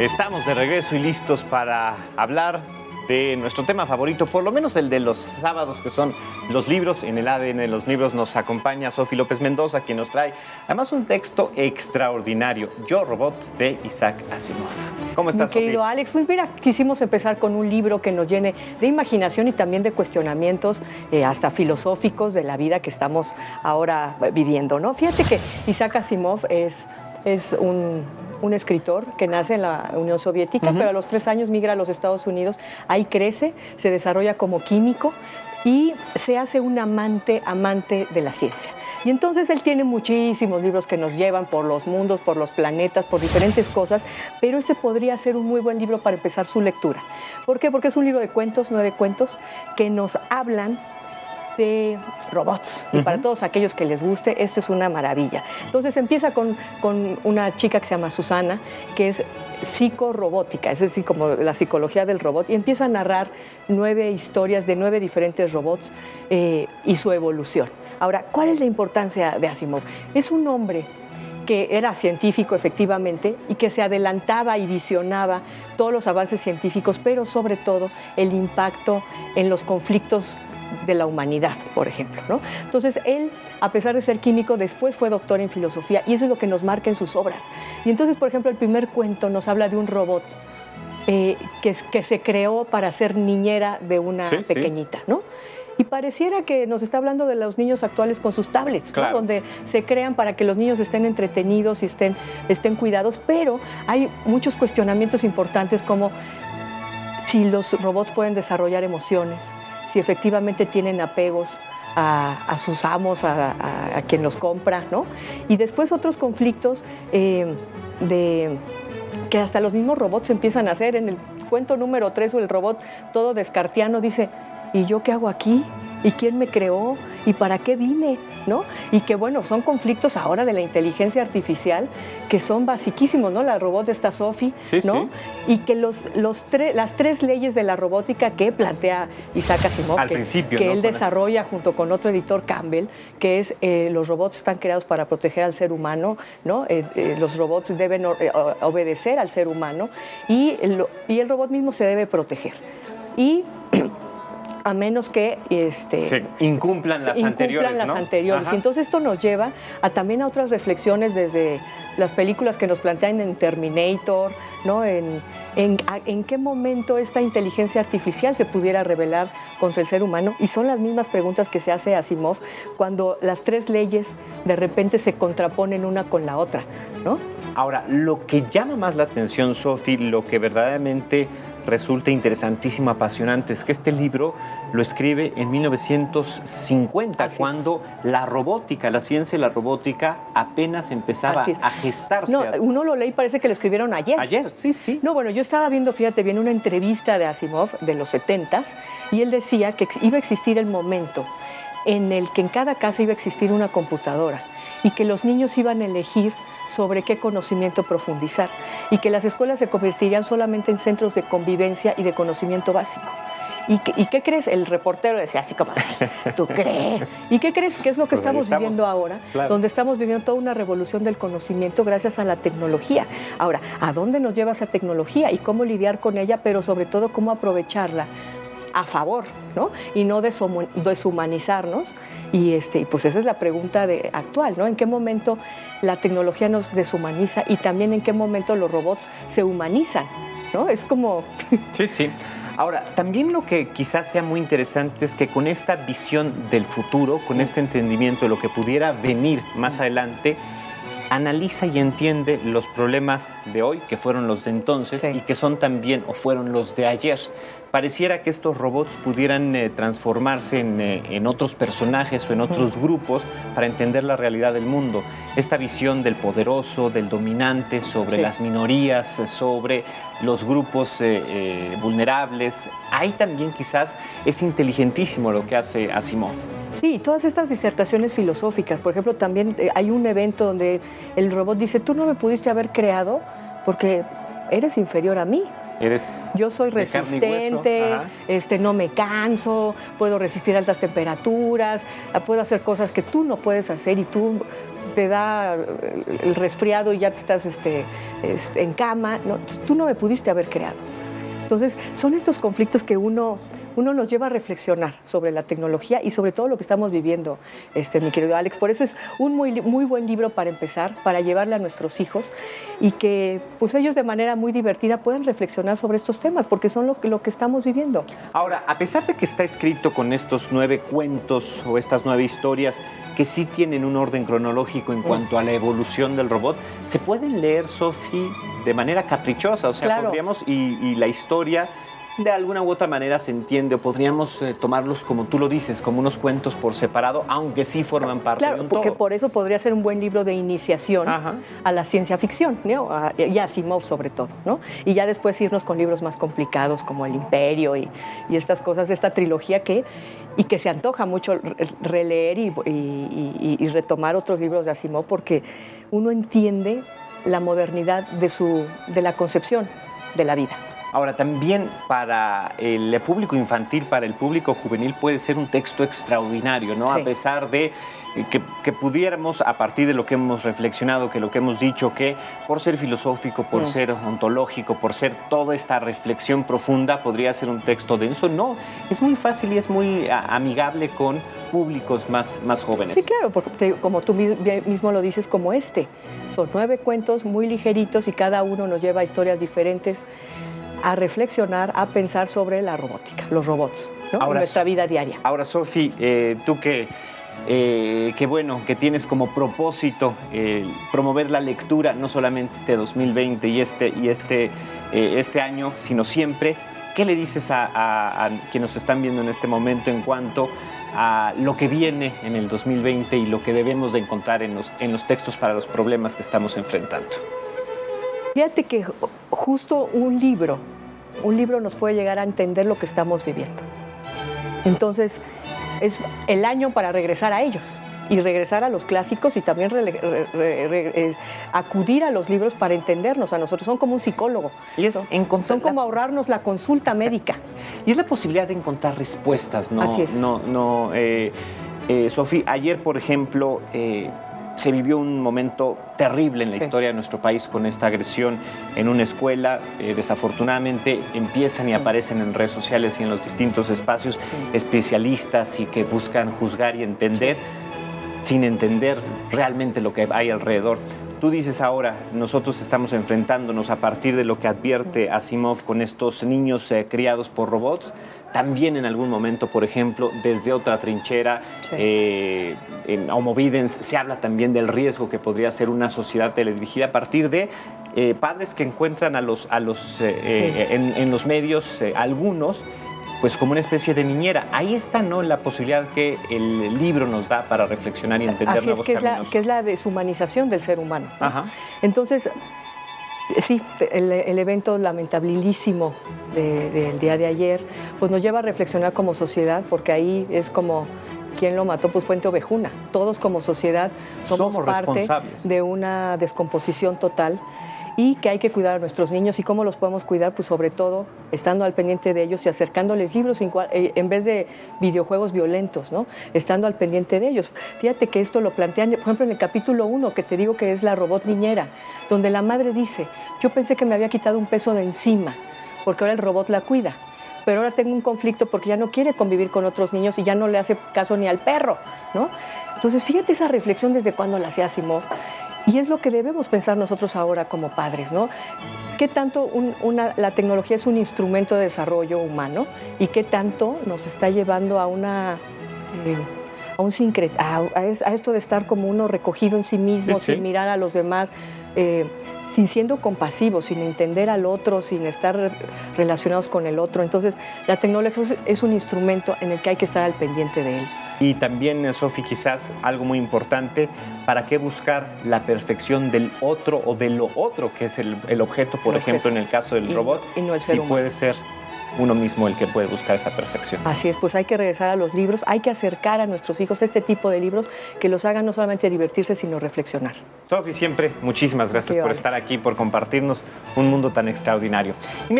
Estamos de regreso y listos para hablar de nuestro tema favorito, por lo menos el de los sábados, que son los libros. En el ADN de los libros nos acompaña Sofi López Mendoza, quien nos trae además un texto extraordinario, Yo, Robot, de Isaac Asimov. ¿Cómo estás, Sofi? Mi querido Alex, pues mira, quisimos empezar con un libro que nos llene de imaginación y también de cuestionamientos hasta filosóficos de la vida que estamos ahora viviendo, ¿no? Fíjate que Isaac Asimov es un escritor que nace en la Unión Soviética, pero a los 3 años migra a los Estados Unidos, ahí crece, se desarrolla como químico y se hace un amante de la ciencia. Y entonces él tiene muchísimos libros que nos llevan por los mundos, por los planetas, por diferentes cosas, pero este podría ser un muy buen libro para empezar su lectura. ¿Por qué? Porque es un libro de cuentos, 9 cuentos, que nos hablan de robots. Y para todos aquellos que les guste, esto es una maravilla. Entonces empieza con una chica que se llama Susana, que es psicorobótica, es decir, como la psicología del robot, y empieza a narrar 9 historias de 9 diferentes robots y su evolución. Ahora, ¿cuál es la importancia de Asimov? Es un hombre que era científico efectivamente y que se adelantaba y visionaba todos los avances científicos, pero sobre todo el impacto en los conflictos de la humanidad, por ejemplo, ¿no? Entonces, él, a pesar de ser químico, después fue doctor en filosofía y eso es lo que nos marca en sus obras. Y entonces, por ejemplo, el primer cuento nos habla de un robot que se creó para ser niñera de una pequeñita, ¿no? Y pareciera que nos está hablando de los niños actuales con sus tablets, ¿no? Donde se crean para que los niños estén entretenidos y estén cuidados, pero hay muchos cuestionamientos importantes como si los robots pueden desarrollar emociones, si efectivamente tienen apegos a sus amos, a quien los compra, ¿no? Y después otros conflictos que hasta los mismos robots empiezan a hacer. En el cuento número 3, el robot todo descartiano dice, ¿y yo qué hago aquí? ¿Y quién me creó? ¿Y para qué vine? ¿No? Y que bueno, son conflictos ahora de la inteligencia artificial que son basiquísimos, ¿no? La robot de esta Sofi, ¿no? Y que las 3 leyes de la robótica que plantea Isaac Asimov, que él desarrolla junto con otro editor, Campbell, que es los robots están creados para proteger al ser humano, ¿no? Los robots deben obedecer al ser humano y el robot mismo se debe proteger. Y a menos que se incumplan las anteriores, ¿no? Y entonces esto nos lleva también a otras reflexiones desde las películas que nos plantean en Terminator, ¿no? En qué momento esta inteligencia artificial se pudiera rebelar contra el ser humano, y son las mismas preguntas que se hace Asimov cuando las 3 leyes de repente se contraponen una con la otra, ¿no? Ahora, lo que llama más la atención, Sofi, lo que verdaderamente resulta interesantísimo, apasionante, es que este libro lo escribe en 1950, cuando la robótica, la ciencia de la robótica apenas empezaba a gestarse. No, uno lo lee y parece que lo escribieron ayer. Ayer, sí. No, bueno, yo estaba viendo, fíjate bien, una entrevista de Asimov de los 70s y él decía que iba a existir el momento en el que en cada casa iba a existir una computadora y que los niños iban a elegir sobre qué conocimiento profundizar y que las escuelas se convertirían solamente en centros de convivencia y de conocimiento básico. ¿Y qué crees? El reportero decía así como, ¿tú crees? ¿Y qué crees? ¿Qué es lo que estamos viviendo ahora? Claro. Donde estamos viviendo toda una revolución del conocimiento gracias a la tecnología. Ahora, ¿a dónde nos lleva esa tecnología y cómo lidiar con ella, pero sobre todo cómo aprovecharla a favor, ¿no? Y no deshumanizarnos. Y pues esa es la pregunta actual, ¿no? ¿En qué momento la tecnología nos deshumaniza y también en qué momento los robots se humanizan, ¿no? Es como... Sí. Ahora, también lo que quizás sea muy interesante es que con esta visión del futuro, con este entendimiento de lo que pudiera venir más adelante, analiza y entiende los problemas de hoy, que fueron los de entonces, y que son también, o fueron los de ayer. Pareciera que estos robots pudieran transformarse en otros personajes o en otros grupos para entender la realidad del mundo. Esta visión del poderoso, del dominante, sobre las minorías, sobre los grupos vulnerables. Ahí también quizás es inteligentísimo lo que hace Asimov. Sí, todas estas disertaciones filosóficas. Por ejemplo, también hay un evento donde el robot dice, tú no me pudiste haber creado porque eres inferior a mí. Yo soy de carne y hueso. resistente, no me canso, puedo resistir altas temperaturas, puedo hacer cosas que tú no puedes hacer y tú te da el resfriado y ya te estás en cama. No, tú no me pudiste haber creado. Entonces, son estos conflictos que uno nos lleva a reflexionar sobre la tecnología y sobre todo lo que estamos viviendo, mi querido Alex. Por eso es un muy buen libro para empezar, para llevarle a nuestros hijos y que pues ellos de manera muy divertida puedan reflexionar sobre estos temas, porque son lo que estamos viviendo. Ahora, a pesar de que está escrito con estos 9 cuentos o estas 9 historias que sí tienen un orden cronológico en cuanto a la evolución del robot, ¿se pueden leer, Sofi, de manera caprichosa? O sea, claro. podríamos, y la historia de alguna u otra manera se entiende, o podríamos tomarlos, como tú lo dices, como unos cuentos por separado, aunque sí forman parte de un todo. Porque por eso podría ser un buen libro de iniciación a la ciencia ficción, ¿no? Y a Asimov sobre todo, ¿no? Y ya después irnos con libros más complicados como El Imperio y estas cosas de esta trilogía que se antoja mucho releer y retomar otros libros de Asimov, porque uno entiende la modernidad de la concepción de la vida. Ahora, también para el público infantil, para el público juvenil, puede ser un texto extraordinario, ¿no? Sí. A pesar de que pudiéramos, a partir de lo que hemos reflexionado, que lo que hemos dicho, que por ser filosófico, por ser ontológico, por ser toda esta reflexión profunda, podría ser un texto denso. No, es muy fácil y es muy amigable con públicos más jóvenes. Sí, claro, porque como tú mismo lo dices, como son 9 cuentos muy ligeritos y cada uno nos lleva a historias diferentes, a reflexionar, a pensar sobre la robótica, los robots, ¿no? En nuestra vida diaria. Ahora, Sofi, tú que bueno, que tienes como propósito promover la lectura, no solamente este 2020 y este año, sino siempre, ¿qué le dices a quienes nos están viendo en este momento en cuanto a lo que viene en el 2020 y lo que debemos de encontrar en los textos para los problemas que estamos enfrentando? Fíjate que justo un libro nos puede llegar a entender lo que estamos viviendo. Entonces, es el año para regresar a ellos y regresar a los clásicos y también acudir a los libros para entendernos a nosotros. Son como un psicólogo. Y son como ahorrarnos la consulta médica. Y es la posibilidad de encontrar respuestas, ¿no? Así es. Sofi, ayer, por ejemplo, se vivió un momento terrible en la historia de nuestro país con esta agresión en una escuela. Desafortunadamente empiezan y aparecen en redes sociales y en los distintos espacios especialistas y que buscan juzgar y entender sin entender realmente lo que hay alrededor. Tú dices ahora, nosotros estamos enfrentándonos a partir de lo que advierte Asimov con estos niños criados por robots. También en algún momento, por ejemplo, desde otra trinchera, en Homo Videns, se habla también del riesgo que podría ser una sociedad teledirigida a partir de padres que encuentran en los medios algunos, pues como una especie de niñera. Ahí está, ¿no?, la posibilidad que el libro nos da para reflexionar y entender nuevos caminos. Que es la deshumanización del ser humano, ¿no? Ajá. Entonces, sí, el evento lamentabilísimo del día de ayer, pues nos lleva a reflexionar como sociedad, porque ahí es como ¿quién lo mató? Pues Fuente Ovejuna. Todos como sociedad somos parte de una descomposición total y que hay que cuidar a nuestros niños. ¿Y cómo los podemos cuidar? Pues sobre todo estando al pendiente de ellos y acercándoles libros en vez de videojuegos violentos, ¿no? Estando al pendiente de ellos. Fíjate que esto lo plantean, por ejemplo, en el capítulo 1, que te digo que es la robot niñera, donde la madre dice, yo pensé que me había quitado un peso de encima, porque ahora el robot la cuida. Pero ahora tengo un conflicto porque ya no quiere convivir con otros niños y ya no le hace caso ni al perro, ¿no? Entonces, fíjate esa reflexión desde cuando la hacía Asimov. Y es lo que debemos pensar nosotros ahora como padres, ¿no? ¿Qué tanto la tecnología es un instrumento de desarrollo humano y qué tanto nos está llevando a esto de estar como uno recogido en sí mismo, sin mirar a los demás, sin siendo compasivos, sin entender al otro, sin estar relacionados con el otro? Entonces, la tecnología es un instrumento en el que hay que estar al pendiente de él. Y también, Sofi, quizás algo muy importante, ¿para qué buscar la perfección del otro o de lo otro, que es el objeto, por ejemplo, en el caso del robot? Y no el ser humano. Puede ser uno mismo el que puede buscar esa perfección. Así es, pues hay que regresar a los libros, hay que acercar a nuestros hijos este tipo de libros que los hagan no solamente divertirse, sino reflexionar. Sofi, siempre muchísimas gracias por estar aquí, por compartirnos un mundo tan extraordinario. Y mira,